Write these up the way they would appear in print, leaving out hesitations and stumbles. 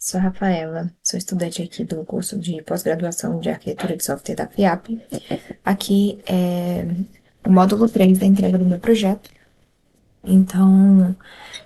Sou a Rafaela, sou estudante aqui do curso de pós-graduação de arquitetura de software da FIAP. Aqui é o módulo 3 da entrega do meu projeto. Então,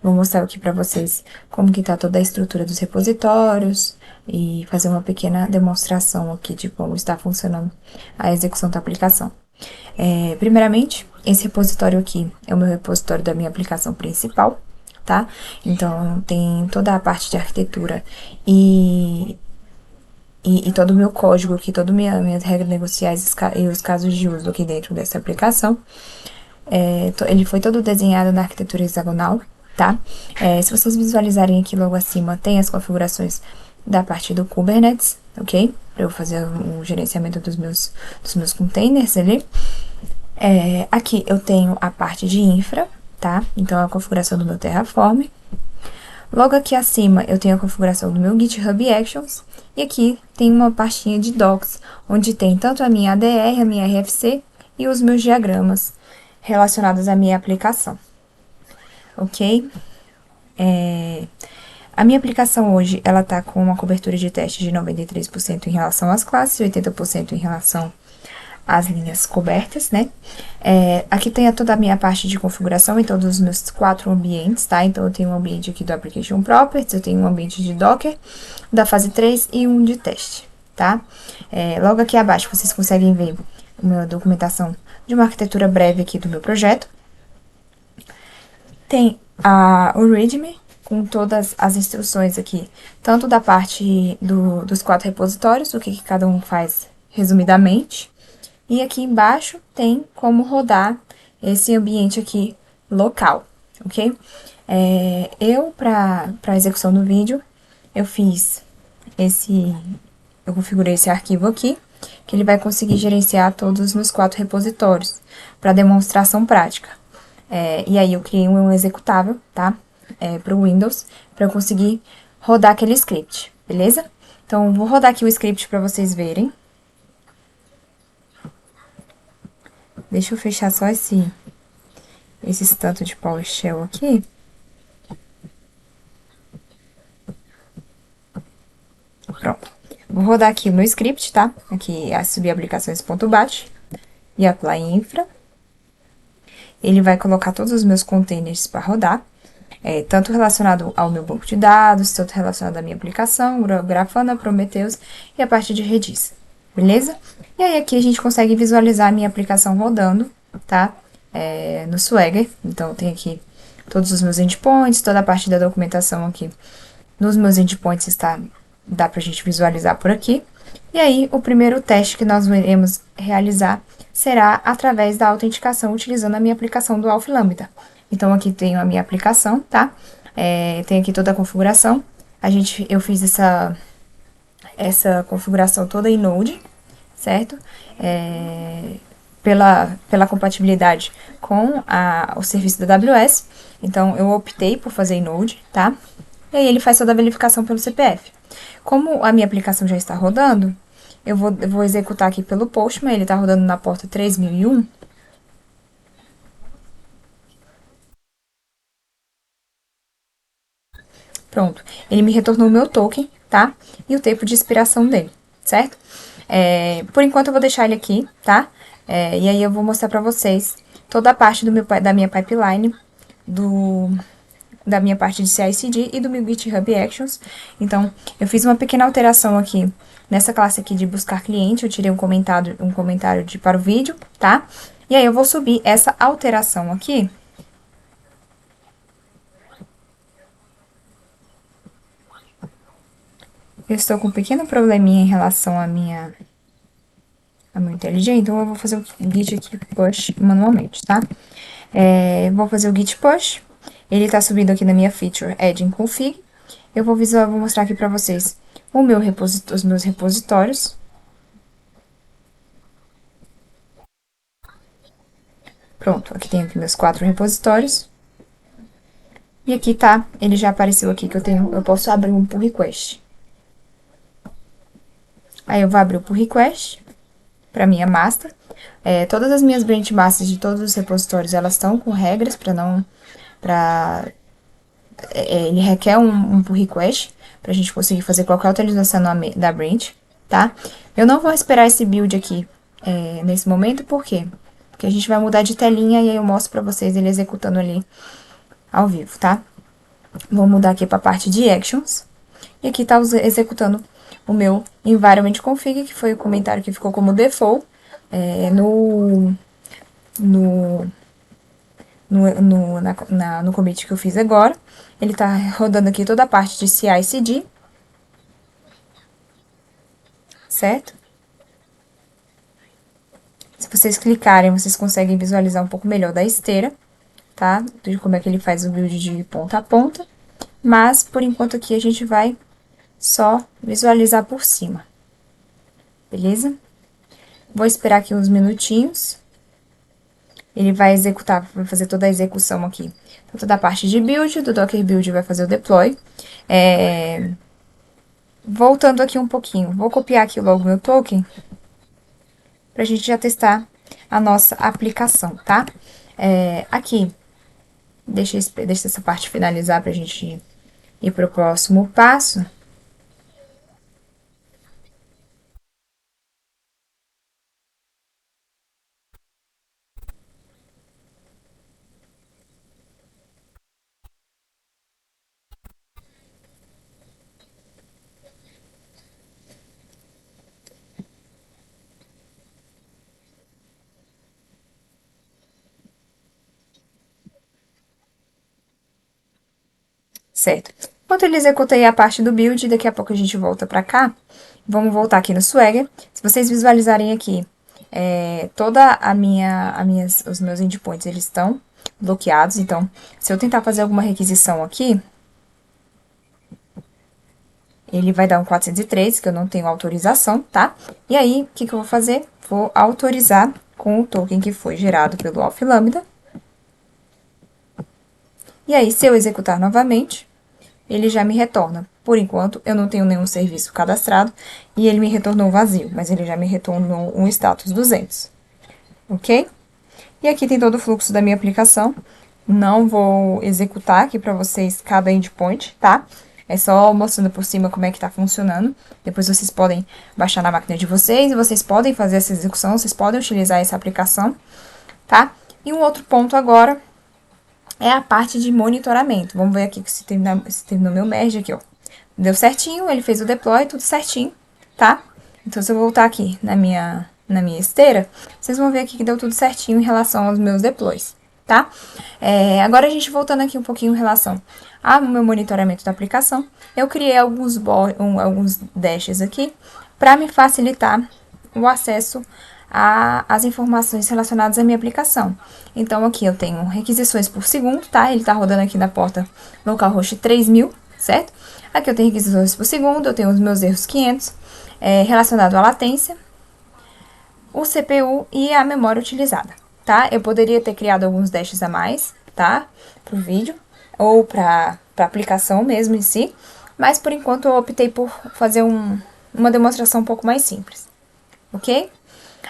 vou mostrar aqui para vocês como que tá toda a estrutura dos repositórios e fazer uma pequena demonstração aqui de como está funcionando a execução da aplicação. Primeiramente, esse repositório aqui é o meu repositório da minha aplicação principal, tá? Então, tem toda a parte de arquitetura e, e todo o meu código aqui, todas minhas regras negociais e os casos de uso aqui dentro dessa aplicação. Ele foi todo desenhado na arquitetura hexagonal, tá? Se vocês visualizarem aqui logo acima, tem as configurações da parte do Kubernetes, ok? Para eu fazer o gerenciamento dos meus containers ali. Aqui eu tenho a parte de infra, tá? Então, a configuração do meu Terraform. Logo aqui acima, eu tenho a configuração do meu GitHub Actions. E aqui tem uma pastinha de docs, onde tem tanto a minha ADR, a minha RFC e os meus diagramas relacionados à minha aplicação. Ok? A minha aplicação hoje, ela tá com uma cobertura de teste de 93% em relação às classes e 80% em relação as linhas cobertas, né? Aqui tem toda a minha parte de configuração em todos os meus 4 ambientes, tá? Então, eu tenho um ambiente aqui do Application Properties, eu tenho um ambiente de Docker, da fase 3 e um de teste, tá? Logo aqui abaixo, vocês conseguem ver uma documentação de uma arquitetura breve aqui do meu projeto. Tem o README, com todas as instruções aqui, tanto da parte dos 4 repositórios, o que cada um faz resumidamente, e aqui embaixo tem como rodar esse ambiente aqui local, ok? Para a execução do vídeo, eu eu configurei esse arquivo aqui, que ele vai conseguir gerenciar todos os meus 4 repositórios, para demonstração prática. E aí eu criei um executável, tá? Para o Windows, para eu conseguir rodar aquele script, beleza? Então, vou rodar aqui o script para vocês verem. Deixa eu fechar só esse tanto de PowerShell aqui. Pronto. Vou rodar aqui o meu script, tá? Aqui é subir aplicações.bat e apply infra. Ele vai colocar todos os meus containers para rodar, tanto relacionado ao meu banco de dados, tanto relacionado à minha aplicação, Grafana, Prometheus e a parte de Redis, beleza? E aí aqui a gente consegue visualizar a minha aplicação rodando, tá? No Swagger, então tem aqui todos os meus endpoints, toda a parte da documentação aqui nos meus endpoints dá pra gente visualizar por aqui. E aí, o primeiro teste que nós iremos realizar será através da autenticação utilizando a minha aplicação do Alpha Lambda. Então, aqui tenho a minha aplicação, tá? Tem aqui toda a configuração. Eu fiz essa configuração toda em Node, certo? Pela compatibilidade com o serviço da AWS. Então, eu optei por fazer em Node, tá? E aí, ele faz toda a verificação pelo CPF. Como a minha aplicação já está rodando, eu vou executar aqui pelo Postman, ele está rodando na porta 3001. Pronto, ele me retornou o meu token, tá? E o tempo de expiração dele, certo? Por enquanto eu vou deixar ele aqui, tá? E aí eu vou mostrar pra vocês toda a parte da minha pipeline, da minha parte de CI/CD e do meu GitHub Actions. Então, eu fiz uma pequena alteração aqui nessa classe aqui de buscar cliente, eu tirei um comentário para o vídeo, tá? E aí eu vou subir essa alteração aqui. Eu estou com um pequeno probleminha em relação a meu IntelliJ, então eu vou fazer o git aqui push manualmente, tá? Vou fazer o git push. Ele tá subindo aqui na minha feature add in config. Eu vou mostrar aqui pra vocês os meus repositórios. Pronto, aqui tem aqui meus 4 repositórios. E aqui tá, ele já apareceu aqui que eu posso abrir um pull request. Aí eu vou abrir o pull request para minha master. Todas as minhas branch masters de todos os repositórios, elas estão com regras para ele requer um pull request pra gente conseguir fazer qualquer atualização da branch, tá? Eu não vou esperar esse build aqui nesse momento, por quê? Porque a gente vai mudar de telinha e aí eu mostro pra vocês ele executando ali ao vivo, tá? Vou mudar aqui pra parte de actions. E aqui tá executando o meu environment config, que foi o comentário que ficou como default no, no commit que eu fiz agora. Ele tá rodando aqui toda a parte de CI/CD, certo? Se vocês clicarem, vocês conseguem visualizar um pouco melhor da esteira, tá? De como é que ele faz o build de ponta a ponta. Mas, por enquanto aqui, a gente vai só visualizar por cima, beleza? Vou esperar aqui uns minutinhos. Ele vai executar, vai fazer toda a execução aqui. Tanto da parte de build, do Docker Build vai fazer o deploy. Voltando aqui um pouquinho, vou copiar aqui logo meu token, pra gente já testar a nossa aplicação, tá? Aqui, deixa essa parte finalizar pra gente ir pro próximo passo. Certo. Enquanto ele executa aí a parte do build, daqui a pouco a gente volta pra cá. Vamos voltar aqui no Swagger. Se vocês visualizarem aqui, toda os meus endpoints, eles estão bloqueados. Então, se eu tentar fazer alguma requisição aqui, ele vai dar um 403, que eu não tenho autorização, tá? E aí, o que que eu vou fazer? Vou autorizar com o token que foi gerado pelo Alpha Lambda. E aí, se eu executar novamente, ele já me retorna. Por enquanto, eu não tenho nenhum serviço cadastrado e ele me retornou vazio, mas ele já me retornou um status 200, ok? E aqui tem todo o fluxo da minha aplicação. Não vou executar aqui para vocês cada endpoint, tá? É só mostrando por cima como é que tá funcionando. Depois vocês podem baixar na máquina de vocês e vocês podem fazer essa execução, vocês podem utilizar essa aplicação, tá? E um outro ponto agora é a parte de monitoramento. Vamos ver aqui se terminou meu merge aqui, ó. Deu certinho, ele fez o deploy, tudo certinho, tá? Então, se eu voltar aqui na minha esteira, vocês vão ver aqui que deu tudo certinho em relação aos meus deploys, tá? Agora, a gente voltando aqui um pouquinho em relação ao meu monitoramento da aplicação, eu criei alguns dashes aqui para me facilitar o acesso às informações relacionadas à minha aplicação. Então, aqui eu tenho requisições por segundo, tá? Ele tá rodando aqui na porta localhost 3000, certo? Aqui eu tenho requisições por segundo, eu tenho os meus erros 500, relacionado à latência, o CPU e a memória utilizada, tá? Eu poderia ter criado alguns dashes a mais, tá? Pro vídeo, ou pra aplicação mesmo em si, mas por enquanto eu optei por fazer uma demonstração um pouco mais simples, ok?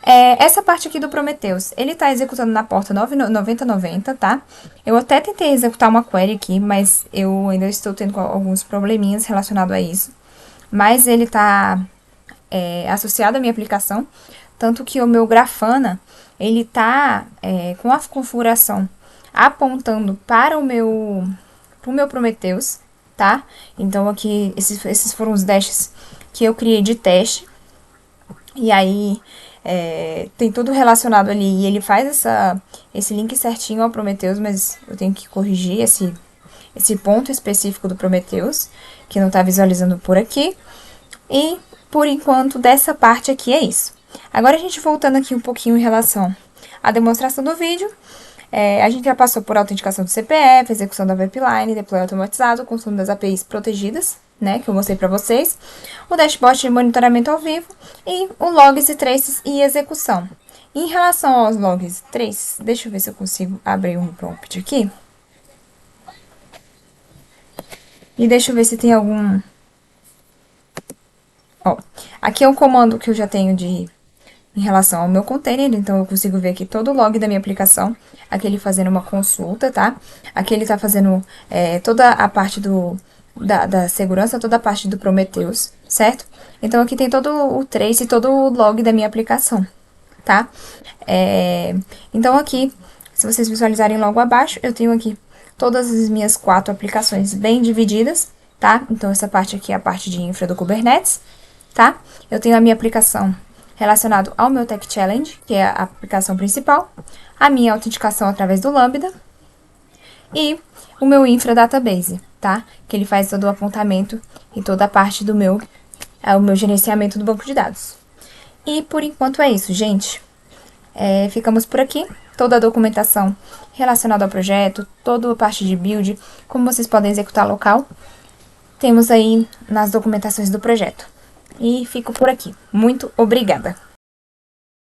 Essa parte aqui do Prometheus, ele tá executando na porta 9090, tá? Eu até tentei executar uma query aqui, mas eu ainda estou tendo alguns probleminhas relacionados a isso. Mas ele tá associado à minha aplicação, tanto que o meu Grafana, ele tá com a configuração apontando para pro meu Prometheus, tá? Então aqui, esses foram os dashes que eu criei de teste. E aí, tem tudo relacionado ali. E ele faz esse link certinho ao Prometheus, mas eu tenho que corrigir esse ponto específico do Prometheus, que não tá visualizando por aqui. E, por enquanto, dessa parte aqui é isso. Agora, a gente voltando aqui um pouquinho em relação à demonstração do vídeo. A gente já passou por autenticação do CPF, execução da pipeline, deploy automatizado, consumo das APIs protegidas, né, que eu mostrei para vocês, o dashboard de monitoramento ao vivo e o logs e traces e execução. Em relação aos logs e traces, deixa eu ver se eu consigo abrir um prompt aqui. E deixa eu ver se tem algum... Ó, aqui é um comando que eu já tenho de em relação ao meu container, então eu consigo ver aqui todo o log da minha aplicação, aqui ele fazendo uma consulta, tá? Aqui ele tá fazendo toda a parte da segurança, toda a parte do Prometheus, certo? Então aqui tem todo o trace, todo o log da minha aplicação, tá? Então aqui, se vocês visualizarem logo abaixo, eu tenho aqui todas as minhas 4 aplicações bem divididas, tá? Então essa parte aqui é a parte de infra do Kubernetes, tá? Eu tenho a minha aplicação relacionada ao meu Tech Challenge, que é a aplicação principal, a minha autenticação através do Lambda e o meu infra database, tá? Que ele faz todo o apontamento e toda a parte do o meu gerenciamento do banco de dados. E por enquanto é isso, gente. Ficamos por aqui. Toda a documentação relacionada ao projeto, toda a parte de build, como vocês podem executar local, temos aí nas documentações do projeto. E fico por aqui. Muito obrigada!